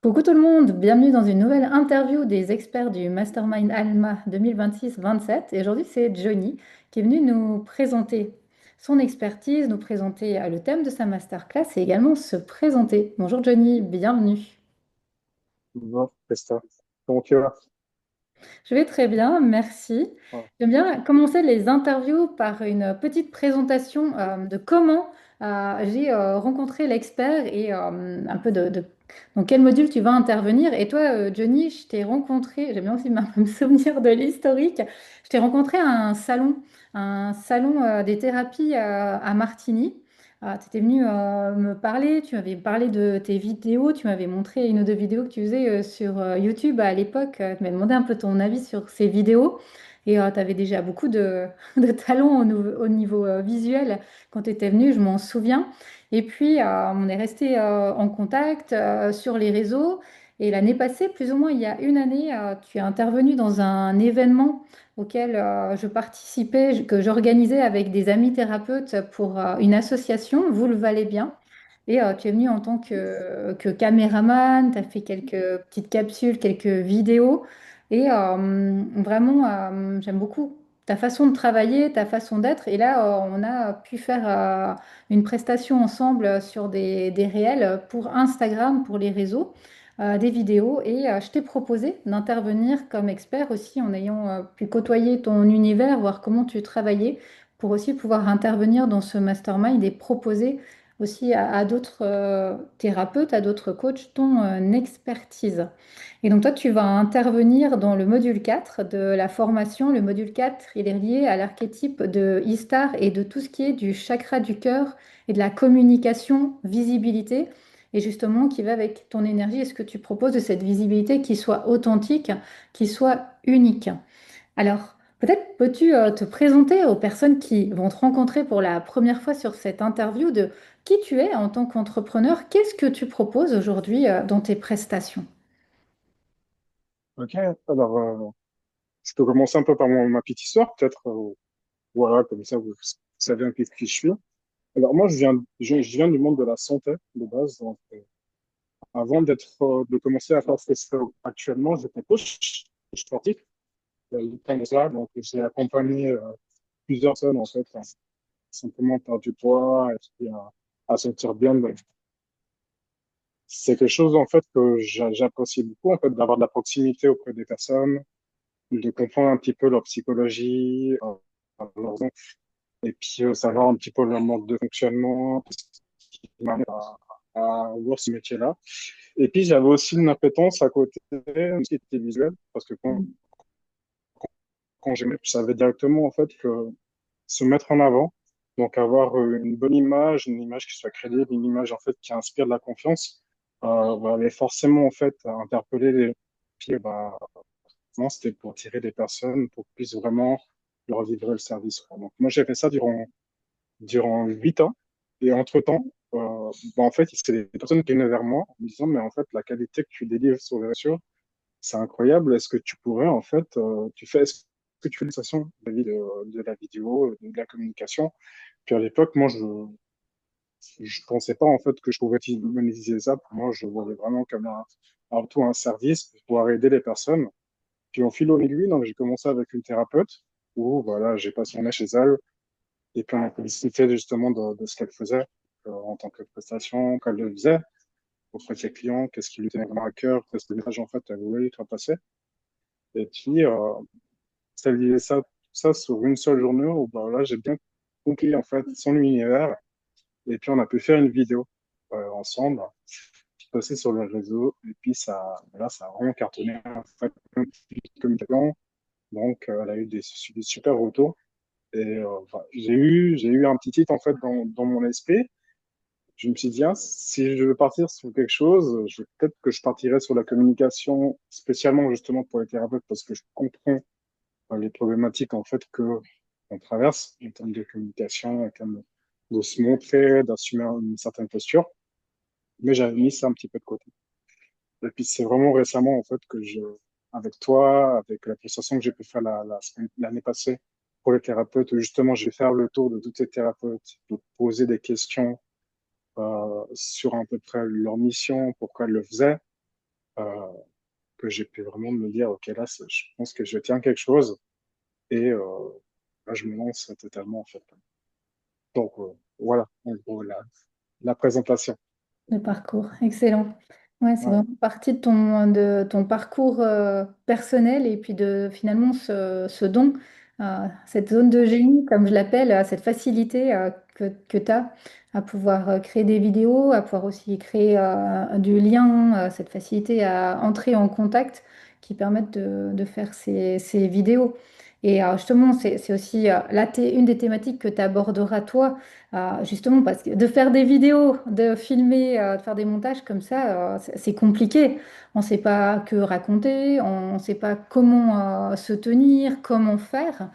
Coucou tout le monde, bienvenue dans une nouvelle interview des experts du Mastermind Alma 2026-27. Et aujourd'hui, c'est Johnny qui est venu nous présenter son expertise, nous présenter le thème de sa masterclass et également se présenter. Bonjour Johnny, bienvenue. Bonjour, Christophe. Comment tu vas? Je vais très bien, merci. Ah, J'aime bien commencer les interviews par une petite présentation de comment j'ai rencontré l'expert et un peu dans quel module tu vas intervenir. Et toi, Johnny, je t'ai rencontré, j'aime bien aussi me souvenir de l'historique, je t'ai rencontré à un salon des thérapies à Martigny. Tu étais venu me parler, tu m'avais parlé de tes vidéos, tu m'avais montré une ou deux vidéos que tu faisais sur YouTube à l'époque. Tu m'as demandé un peu ton avis sur ces vidéos et tu avais déjà beaucoup de talent au niveau visuel quand tu étais venu, je m'en souviens. Et puis on est resté en contact sur les réseaux et l'année passée, plus ou moins il y a une année, tu es intervenu dans un événement auquel je participais, que j'organisais avec des amis thérapeutes pour une association, Vous le valez bien. Et tu es venu en tant que caméraman, tu as fait quelques petites capsules, quelques vidéos. Et vraiment, j'aime beaucoup ta façon de travailler, ta façon d'être. Et là, on a pu faire une prestation ensemble sur des réels pour Instagram, pour les réseaux, des vidéos. Et je t'ai proposé d'intervenir comme expert aussi en ayant pu côtoyer ton univers, voir comment tu travaillais, pour aussi pouvoir intervenir dans ce mastermind et proposer aussi à d'autres thérapeutes, à d'autres coachs, ton expertise. Et donc toi, tu vas intervenir dans le module 4 de la formation. Le module 4, il est lié à l'archétype de Istar et de tout ce qui est du chakra du cœur et de la communication, visibilité, et justement qui va avec ton énergie et ce que tu proposes de cette visibilité qui soit authentique, qui soit unique. Alors, peut-être peux-tu te présenter aux personnes qui vont te rencontrer pour la première fois sur cette interview de qui tu es en tant qu'entrepreneur, qu'est-ce que tu proposes aujourd'hui dans tes prestations? ok. Alors, je peux commencer un peu par ma petite histoire, peut-être. Voilà, comme ça, vous savez un peu qui je suis. Alors, moi, je viens du monde de la santé, de base. Donc, avant de commencer à faire ce que je fais actuellement, j'étais coach sportif. Comme ça, donc, j'ai accompagné plusieurs personnes, en fait, simplement par du poids et puis à sentir bien. C'est quelque chose, en fait, que j'apprécie beaucoup, en fait, d'avoir de la proximité auprès des personnes, de comprendre un petit peu leur psychologie, leurs et puis savoir un petit peu leur mode de fonctionnement, ce qui m'amène à voir ce métier-là. Et puis j'avais aussi une appétence à côté, qui était visuelle, parce que quand j'aimais, je savais directement en fait que se mettre en avant, donc avoir une bonne image, une image qui soit crédible, une image en fait qui inspire de la confiance, va aller forcément en fait interpeller les puis non, c'était pour tirer des personnes pour qu'ils puissent vraiment leur livrer le service, quoi. Donc, moi, j'ai fait ça durant 8 ans. Et entre-temps, en fait, c'est des personnes qui venaient vers moi en me disant, mais en fait, la qualité que tu délivres sur les réseaux, c'est incroyable. Est-ce que tu pourrais, en fait, est-ce que tu fais une station de la vidéo, de la communication? Puis à l'époque, moi, je pensais pas, en fait, que je pouvais monétiser ça. Pour moi, je le voyais vraiment comme avant tout un service pour pouvoir aider les personnes. Puis en fil en aiguille, donc j'ai commencé avec une thérapeute où voilà, j'ai passé mon chez elle et puis on a discuté justement de ce qu'elle faisait en tant que prestation, qu'elle le faisait auprès de ses clients, qu'est-ce qui lui tenait vraiment à cœur, qu'est-ce que les messages en fait elle voulait faire passer. Et puis ça liait ça, tout ça sur une seule journée où bah, là j'ai bien compris en fait son univers et puis on a pu faire une vidéo ensemble, passer sur le réseau et puis ça a vraiment cartonné en fait comme communication. Donc, elle a eu des super retours. Et enfin, j'ai eu un petit titre en fait dans mon esprit. Je me suis dit, ah, si je veux partir sur quelque chose, peut-être que je partirais sur la communication, spécialement justement pour les thérapeutes, parce que je comprends les problématiques en fait que on traverse en termes de communication, en termes de se montrer, d'assumer une certaine posture. Mais j'avais mis ça un petit peu de côté. Et puis c'est vraiment récemment en fait avec toi, avec la prestation que j'ai pu faire l'année passée pour les thérapeutes, où justement je vais faire le tour de toutes les thérapeutes, de poser des questions sur à peu près leur mission, pourquoi elles le faisaient, euh, que j'ai pu vraiment me dire, OK, là, je pense que je tiens quelque chose et là, je me lance totalement, en fait. Donc, voilà, en gros, la présentation. Le parcours, excellent. Ouais, c'est Ouais. vraiment partie de ton parcours personnel et puis de finalement ce don, cette zone de génie, comme je l'appelle, cette facilité que tu as à pouvoir créer des vidéos, à pouvoir aussi créer du lien, cette facilité à entrer en contact qui permettent de faire ces vidéos. Et justement, c'est aussi une des thématiques que tu aborderas toi. Justement, parce que de faire des vidéos, de filmer, de faire des montages comme ça, c'est compliqué. On ne sait pas que raconter, on ne sait pas comment se tenir, comment faire.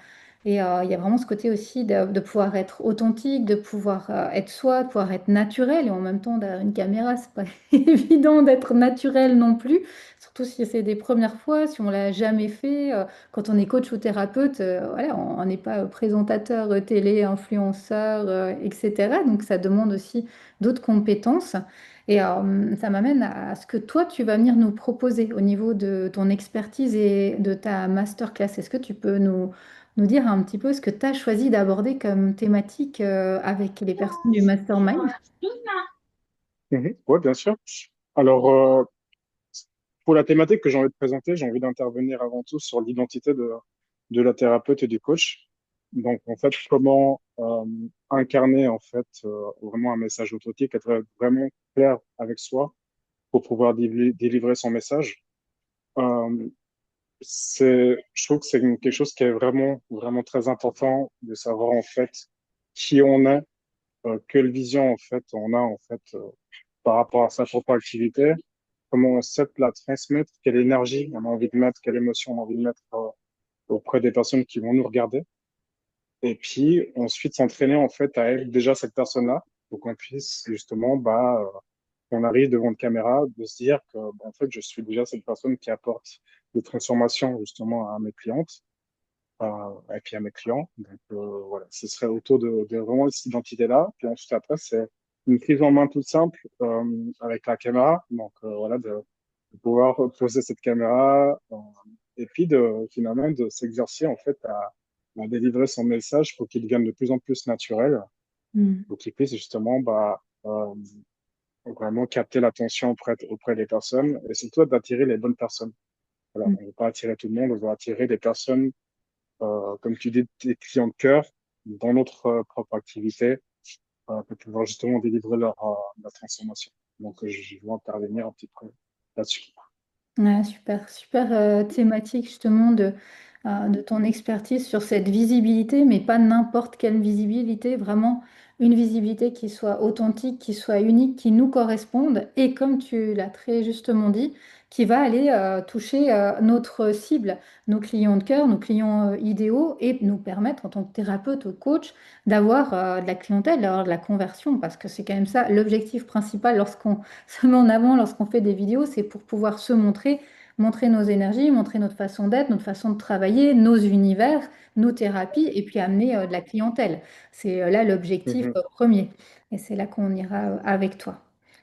Et il y a vraiment ce côté aussi de pouvoir être authentique, de pouvoir être soi, de pouvoir être naturel. Et en même temps, derrière une caméra, c'est pas évident d'être naturel non plus. Surtout si c'est des premières fois, si on l'a jamais fait. Quand on est coach ou thérapeute, voilà, on n'est pas présentateur télé, influenceur, etc. Donc ça demande aussi d'autres compétences. Et ça m'amène à ce que toi, tu vas venir nous proposer au niveau de ton expertise et de ta masterclass. Est-ce que tu peux nous dire un petit peu ce que tu as choisi d'aborder comme thématique avec les personnes du mastermind? Mhm. Ouais, bien sûr. Alors, pour la thématique que j'ai envie de présenter, j'ai envie d'intervenir avant tout sur l'identité de la thérapeute et du coach. Donc, en fait, comment incarner en fait vraiment un message authentique, être vraiment clair avec soi pour pouvoir délivrer son message. Euh, je trouve que c'est quelque chose qui est vraiment, vraiment très important de savoir en fait qui on est, quelle vision en fait on a en fait par rapport à sa propre activité, comment on sait la transmettre, quelle énergie on a envie de mettre, quelle émotion on a envie de mettre auprès des personnes qui vont nous regarder. Et puis ensuite s'entraîner en fait à être déjà cette personne-là pour qu'on puisse justement, quand on arrive devant une caméra, de se dire que en fait, je suis déjà cette personne qui apporte des transformations justement à mes clientes et puis à mes clients. Donc voilà, ce serait autour de vraiment cette identité-là. Puis ensuite après, c'est une prise en main toute simple avec la caméra. Donc voilà, de pouvoir poser cette caméra et puis de finalement de s'exercer en fait à délivrer son message pour qu'il devienne de plus en plus naturel, Hmm. pour qu'il puisse justement vraiment capter l'attention auprès des personnes et surtout d'attirer les bonnes personnes. Voilà, Hmm. on ne veut pas attirer tout le monde, on veut attirer des personnes, comme tu dis, des clients de cœur dans notre propre activité pour pouvoir justement délivrer leur transformation. Donc, je vais intervenir un petit peu là-dessus. Ouais, super, super thématique justement de ton expertise sur cette visibilité, mais pas n'importe quelle visibilité, vraiment une visibilité qui soit authentique, qui soit unique, qui nous corresponde et comme tu l'as très justement dit, qui va aller toucher notre cible, nos clients de cœur, nos clients idéaux et nous permettre en tant que thérapeute ou coach d'avoir de la clientèle, d'avoir de la conversion, parce que c'est quand même ça l'objectif principal lorsqu'on se met en avant lorsqu'on fait des vidéos, c'est pour pouvoir se montrer, montrer nos énergies, montrer notre façon d'être, notre façon de travailler, nos univers, nos thérapies, et puis amener de la clientèle. C'est là l'objectif Mhm. premier. Et c'est là qu'on ira avec toi.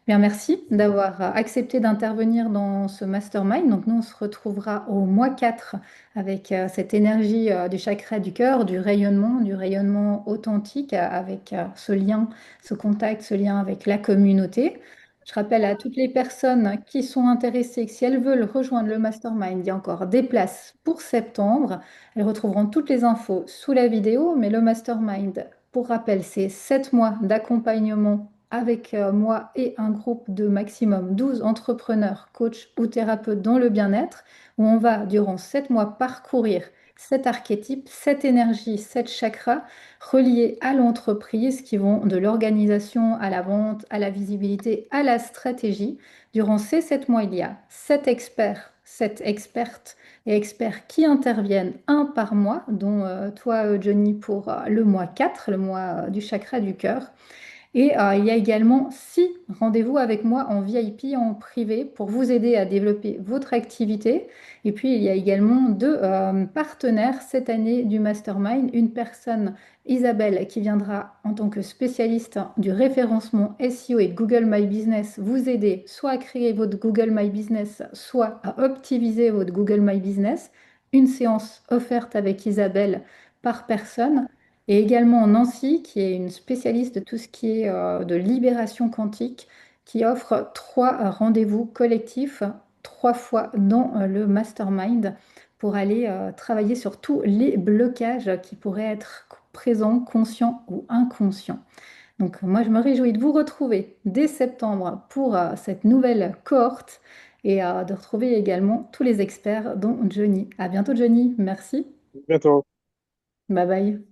Bien, merci d'avoir accepté d'intervenir dans ce mastermind. Donc, nous, on se retrouvera au mois 4 avec cette énergie du chakra du cœur, du rayonnement authentique, avec ce lien, ce contact, ce lien avec la communauté. Je rappelle à toutes les personnes qui sont intéressées que si elles veulent rejoindre le mastermind, il y a encore des places pour septembre. Elles retrouveront toutes les infos sous la vidéo, mais le mastermind, pour rappel, c'est 7 mois d'accompagnement avec moi et un groupe de maximum 12 entrepreneurs, coachs ou thérapeutes dans le bien-être, où on va durant 7 mois parcourir 7 archétypes, 7 énergies, 7 chakras reliés à l'entreprise qui vont de l'organisation à la vente, à la visibilité, à la stratégie. Durant ces 7 mois, il y a 7 experts, 7 expertes et experts qui interviennent un par mois, dont toi, Johnny, pour le mois 4, le mois du chakra du cœur. Et il y a également 6 rendez-vous avec moi en VIP, en privé, pour vous aider à développer votre activité. Et puis, il y a également 2 partenaires cette année du Mastermind. Une personne, Isabelle, qui viendra en tant que spécialiste du référencement SEO et de Google My Business, vous aider soit à créer votre Google My Business, soit à optimiser votre Google My Business. Une séance offerte avec Isabelle par personne. Et également Nancy, qui est une spécialiste de tout ce qui est de libération quantique, qui offre 3 rendez-vous collectifs, 3 fois dans le mastermind, pour aller travailler sur tous les blocages qui pourraient être présents, conscients ou inconscients. Donc moi, je me réjouis de vous retrouver dès septembre pour cette nouvelle cohorte et de retrouver également tous les experts, dont Johnny. À bientôt, Johnny. Merci. Bientôt. Bye bye.